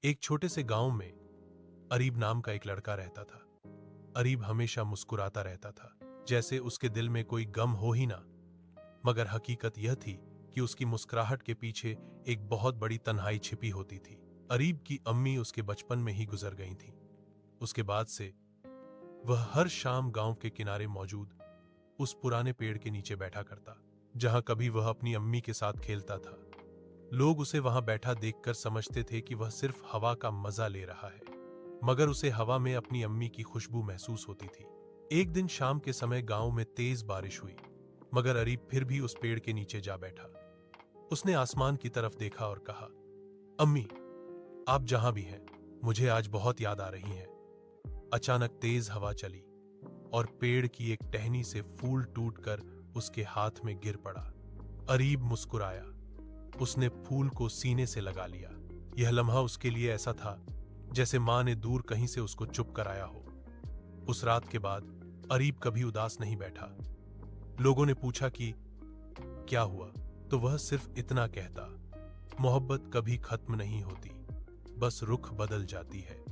एक छोटे से गांव में अरीब नाम का एक लड़का रहता था। अरीब हमेशा मुस्कुराता रहता था, जैसे उसके दिल में कोई गम हो ही ना। मगर हकीकत यह थी कि उसकी मुस्कुराहट के पीछे एक बहुत बड़ी तन्हाई छिपी होती थी। अरीब की अम्मी उसके बचपन में ही गुजर गई थीं। उसके बाद से वह हर शाम गांव के किनारे मौजूद उस पुराने पेड़ के नीचे बैठा करता, जहां कभी वह अपनी अम्मी के साथ खेलता था। लोग उसे वहां बैठा देखकर समझते थे कि वह सिर्फ हवा का मजा ले रहा है, मगर उसे हवा में अपनी अम्मी की खुशबू महसूस होती थी। एक दिन शाम के समय गांव में तेज बारिश हुई, मगर अरीब फिर भी उस पेड़ के नीचे जा बैठा। उसने आसमान की तरफ देखा और कहा, अम्मी, आप जहां भी हैं, मुझे आज बहुत याद आ रही हैं। अचानक तेज हवा चली और पेड़ की एक टहनी से फूल टूटकर उसके हाथ में गिर पड़ा। अरीब मुस्कुराया। उसने फूल को सीने से लगा लिया। यह लम्हा उसके लिए ऐसा था जैसे मां ने दूर कहीं से उसको चुप कराया हो। उस रात के बाद अरीब कभी उदास नहीं बैठा। लोगों ने पूछा कि क्या हुआ, तो वह सिर्फ इतना कहता, मोहब्बत कभी खत्म नहीं होती, बस रुख बदल जाती है।